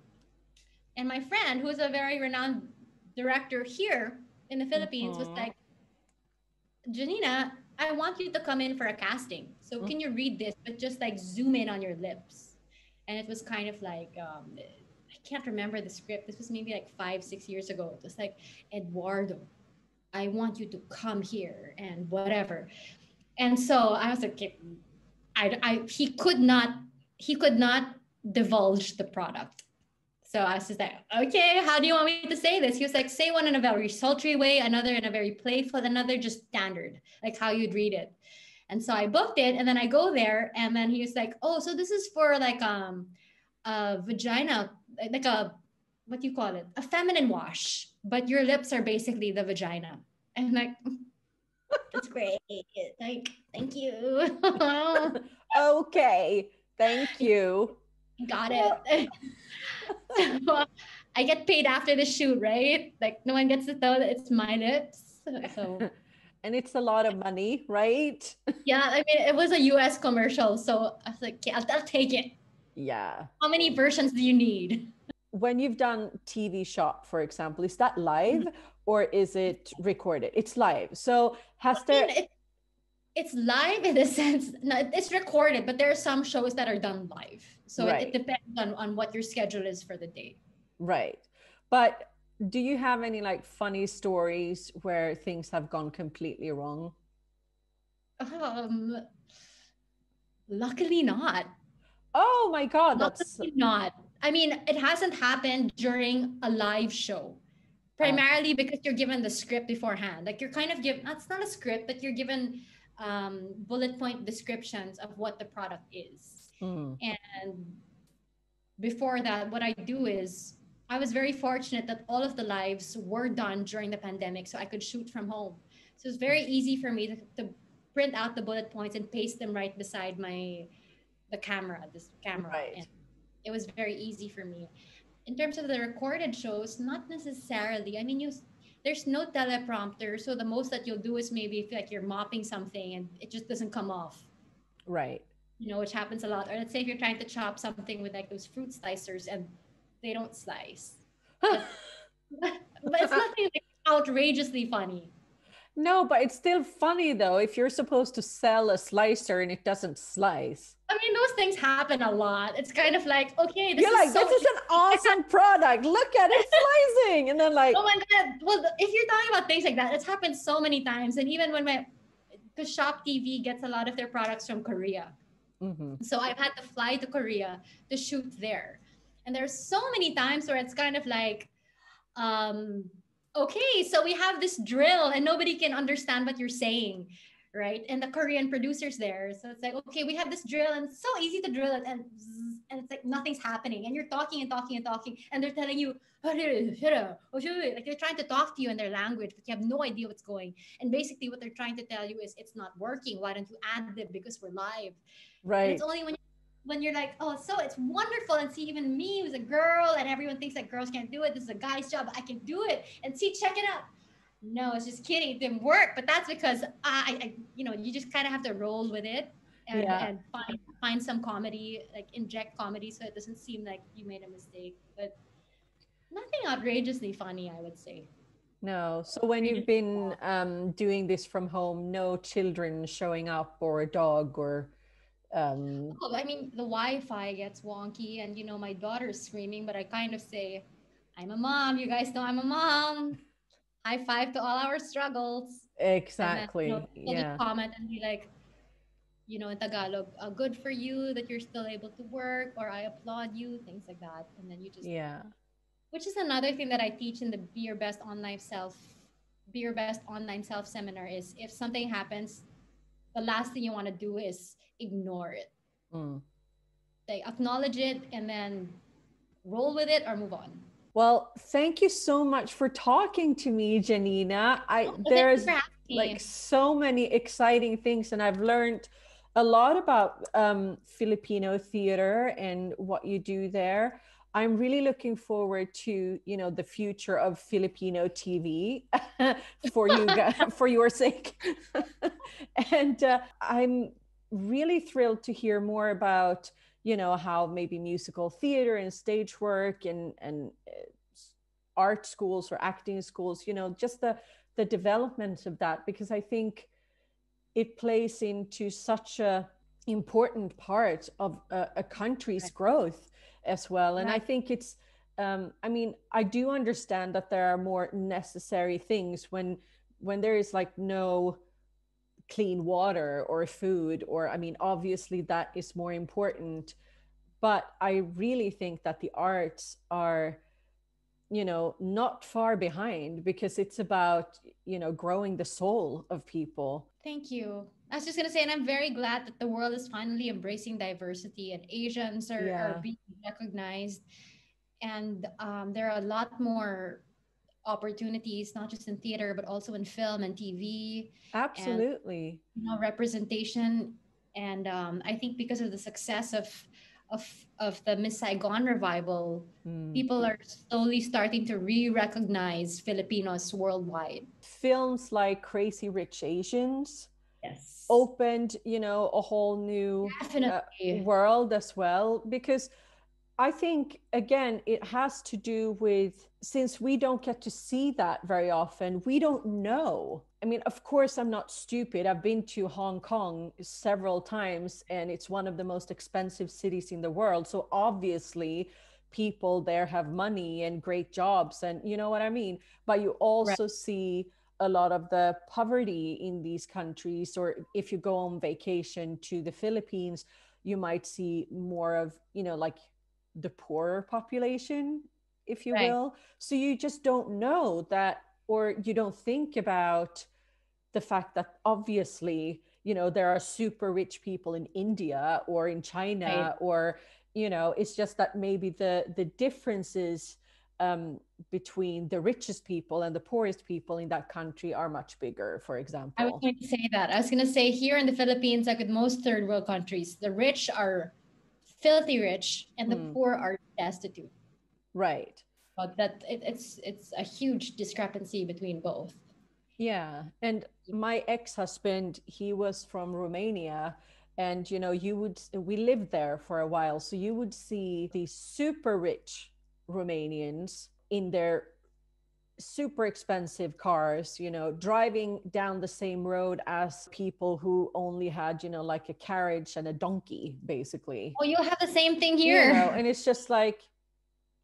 and my friend, who is a very renowned director here in the Philippines, was Mhm. like, Giannina, I want you to come in for a casting. So Mm. can you read this, but just like zoom in on your lips? And it was kind of like, I can't remember the script. This was maybe like 5, 6 years ago. It was like, Eduardo, I want you to come here and whatever. And so I was like, okay, he could not divulge the product. So I was just like, okay, how do you want me to say this? He was like, say one in a very sultry way, another in a very playful, another just standard, like how you'd read it. And so I booked it, and then I go there, and then he was like, oh, so this is for like a vagina, like a, what do you call it? A feminine wash, but your lips are basically the vagina. And I'm like, that's great. Like, thank you. Okay, thank you. Got it. So I get paid after the shoot, right? Like no one gets to know that it's my lips. So And it's a lot of money, right? yeah, I mean it was a US commercial, so I was like, yeah, I'll take it. Yeah. How many versions do you need? When you've done TV shop, for example, is that live or is it recorded? It's live. So I has there, mean it's live in the sense, no, it's recorded, but there are some shows that are done live. So it right, depends on what your schedule is for the day. right. But do you have any like funny stories where things have gone completely wrong? Um, luckily not. Oh my God, that's Luckily not. I mean, it hasn't happened during a live show, primarily because you're given the script beforehand. Like you're kind of given, that's not a script, but you're given bullet point descriptions of what the product is. mm, And before that, what I do is I was very fortunate that all of the lives were done during the pandemic, so I could shoot from home. So it's very easy for me to print out the bullet points and paste them right beside this camera, right, and it was very easy for me. In terms of the recorded shows, not necessarily. I mean, there's no teleprompter, so the most that you'll do is maybe feel like you're mopping something and it just doesn't come off, right. which happens a lot. Or let's say if you're trying to chop something with like those fruit slicers and they don't slice, but but it's nothing like outrageously funny. No, but it's still funny though if you're supposed to sell a slicer and it doesn't slice. I mean, those things happen a lot. It's kind of like, okay, this You're is like, so this is an awesome product. Look at it slicing. And then like, oh my god. Well, if you're talking about things like that, it's happened so many times. And even when because Shop TV gets a lot of their products from Korea. mhm, So I've had to fly to Korea to shoot there. And there's so many times where it's kind of like, um, okay, so we have this drill and nobody can understand what you're saying, right? And the Korean producers there, so it's like, okay, we have this drill and it's so easy to drill it, and it's like nothing's happening, and you're talking and talking and talking, and they're telling you, like they're trying to talk to you in their language, but you have no idea what's going. And basically, what they're trying to tell you is it's not working. Why don't you add it because we're live? And it's right. only when you're like, oh, so it's wonderful, and see, even me who's a girl, and everyone thinks that girls can't do it. This is a guy's job. I can do it. And see, check it out. No, it's just kidding. It didn't work. But that's because you just kind of have to roll with it and Yeah. and find some comedy, like inject comedy, so it doesn't seem like you made a mistake. But nothing outrageously funny, I would say. No. So when you've been doing this from home, no children showing up or a dog or um, Oh, I mean, the Wi-Fi gets wonky, and my daughter's screaming, but I kind of say, "I'm a mom. You guys know I'm a mom. High five to all our struggles." And then exactly. people just Yeah. comment and be like, in Tagalog, "Good for you that you're still able to work," or "I applaud you," things like that. And then you just, Yeah. which is another thing that I teach in the Be Your Best Online Self seminar is if something happens, the last thing you want to do is ignore it. Mm. like acknowledge it and then roll with it or move on. Well, thank you so much for talking to me, Giannina. Oh, thank you There's for having like me. so many exciting things, and I've learned a lot about Filipino theater and what you do there. I'm really looking forward to, the future of Filipino TV for you guys, for your sake. And I'm really thrilled to hear more about, how maybe musical theater and stage work and art schools or acting schools, just the development of that, because I think it plays into such a important part of a country's Right. growth as well. And I Right. think it's I mean, I do understand that there are more necessary things when there is like no clean water or food, or I mean, obviously that is more important, but I really think that the arts are, not far behind, because it's about, growing the soul of people. Thank you. I was just gonna say, and I'm very glad that the world is finally embracing diversity and Asians are Yeah, being recognized. And there are a lot more opportunities, not just in theater, but also in film and TV and absolutely. representation. And I think because of the success of the Miss Saigon revival, Mm. people are slowly starting to re-recognize Filipinos worldwide. Films like Crazy Rich Asians Yes, opened, a whole new definitely. world as well, because I think, again, it has to do with, since we don't get to see that very often, we don't know. I mean, of course, I'm not stupid. I've been to Hong Kong several times, and it's one of the most expensive cities in the world. So obviously, people there have money and great jobs, and you know what I mean? But you Right. also see a lot of the poverty in these countries, or if you go on vacation to the Philippines, you might see more of, like the poorer population, if you Right. will. So you just don't know that, or you don't think about the fact that obviously, there are super rich people in India or in Right. China, or, it's just that maybe the differences between the richest people and the poorest people in that country are much bigger, for I was example. going to say that. I was going to say here in the Philippines, like with most third world countries, the rich are filthy rich and the Hmm. poor are destitute. Right. But it's a huge discrepancy between both. Yeah. And my ex-husband, he was from Romania. And, we lived there for a while. So you would see these super rich Romanians in their super expensive cars, driving down the same road as people who only had, like a carriage and a donkey, basically. Oh, you have the same thing here. And it's just like,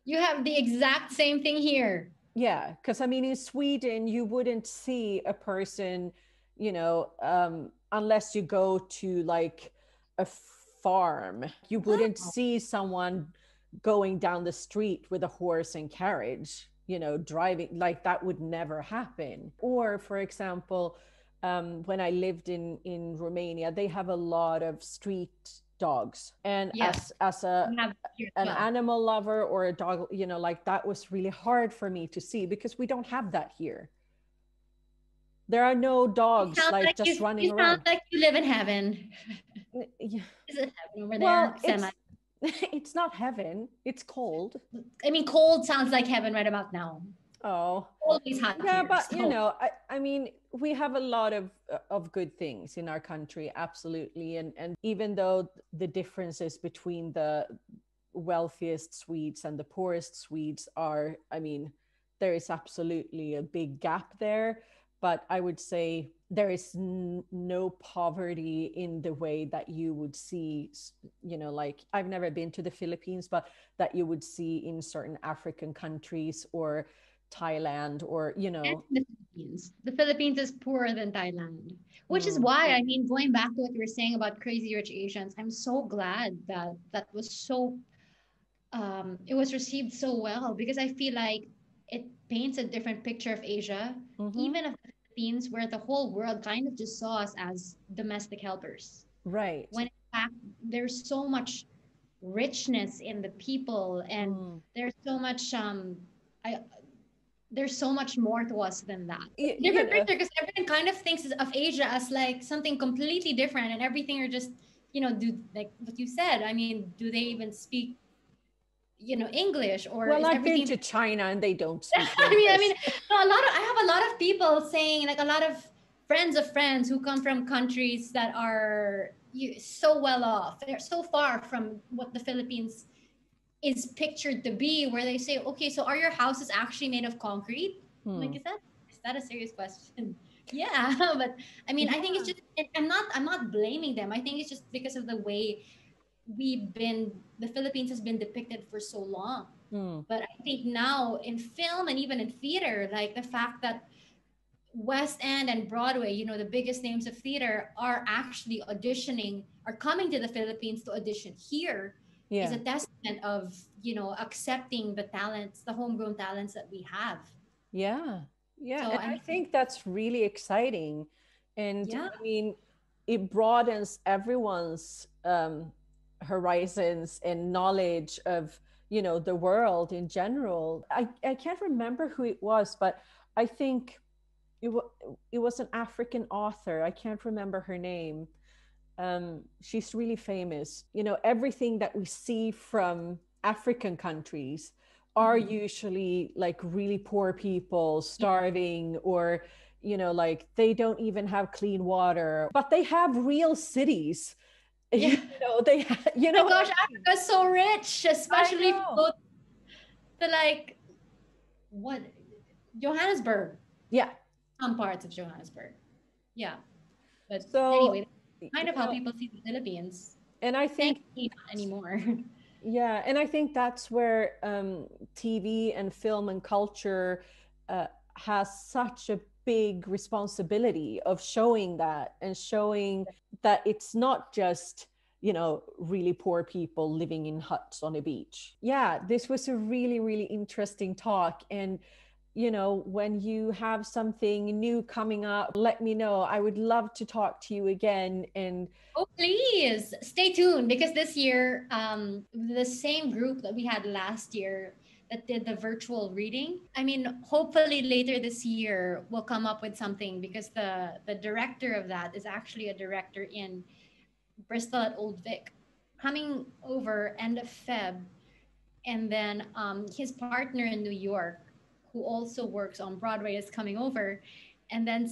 You have the exact same thing here. yeah, because I mean, in Sweden, you wouldn't see a person, unless you go to like a farm, you wouldn't see someone going down the street with a horse and carriage, driving, like that would never happen. Or, for example, when I lived in Romania, they have a lot of street dogs, and Yes, as a we have here as an well. animal lover or a dog, like that was really hard for me to see, because we don't have that here. There are no You dogs sound like like just running you sound around. like you live in heaven. Yeah. Is it heaven over there? Well, Semi. it's not heaven. It's cold. I mean, cold sounds like heaven right about now. Oh, Always hot yeah, here. but So I mean, we have a lot of good things in our country, absolutely. And even though the differences between the wealthiest Swedes and the poorest Swedes are, I mean, there is absolutely a big gap there. But I would say there is no poverty in the way that you would see, like I've never been to the Philippines, but that you would see in certain African countries or Thailand, or, and the Philippines. The Philippines is poorer than Thailand, which is mm, why I mean, going back to what you were saying about Crazy Rich Asians, I'm so glad that that was so it was received so well because I feel like it paints a different picture of Asia, mm-hmm, even of the Philippines, where the whole world kind of just saw us as domestic helpers. right. When in fact there's so much. richness in the people, and Mm. there's so much I there's so much more to us than that. You Different know, picture, because everyone kind of thinks of Asia as like something completely different, and everything are just, do like what you said. I mean, do they even speak, English, or well, is I've been everything? to China and they don't speak I mean, English. no, I have a lot of people saying, like, a lot of friends of friends who come from countries that are so well off. They're so far from what the Philippines is pictured to be, where they say, okay, so are your houses actually made of concrete? I'm like, Hmm. is that a serious question? Yeah, but I mean, I think it's Yeah. just, I'm not blaming them. I think it's just because of the way the Philippines has been depicted for so long. Hmm. But I think now in film and even in theater, like the fact that West End and Broadway, the biggest names of theater, are actually are coming to the Philippines to audition here, is a Yeah. testament of, accepting the talents, the homegrown talents that we have. Yeah. Yeah. So And I I mean, think that's really exciting. And yeah, I mean, it broadens everyone's horizons and knowledge of, the world in general. I can't remember who it was, but I think it was an African author. I can't remember her name. She's really famous. Everything that we see from African countries are mhm, usually like really poor people yeah, starving, or like they don't even have clean water, but they have real cities. yeah. They you My know what gosh, I mean? Africa's so rich, I especially if you know. go to, like, what, Johannesburg, Yeah. some parts of Johannesburg. Yeah. But So, anyway, kind of how people see the Philippines. and I think Thankfully, not anymore. yeah, and I think that's where TV and film and culture uh, has such a big responsibility of showing that, and showing that it's not just, really poor people living in huts on a beach. Yeah, this was a really, really interesting talk. And when you have something new coming up, let me know. I would love to talk to you again. And Oh, please stay tuned, because this year, the same group that we had last year that did the virtual reading. I mean, hopefully later this year we'll come up with something, because the director of that is actually a director in Bristol at Old Vic, coming over end of Feb, and then his partner in New York, who also works on Broadway, is coming over, and then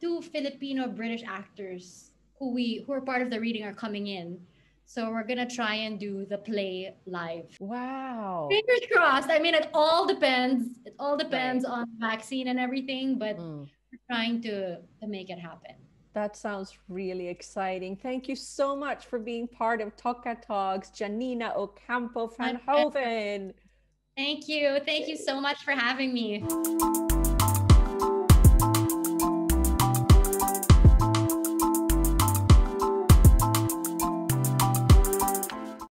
two Filipino British actors who are part of the reading are coming in. So we're gonna try and do the play live. wow. Fingers crossed. I mean, it all depends. It all Right. depends on vaccine and everything, but Mm. we're trying to make it happen. That sounds really exciting. Thank you so much for being part of TOCCA Talks, Giannina Ocampo My van pleasure. Hoven. Thank you. Thank you so much for having me.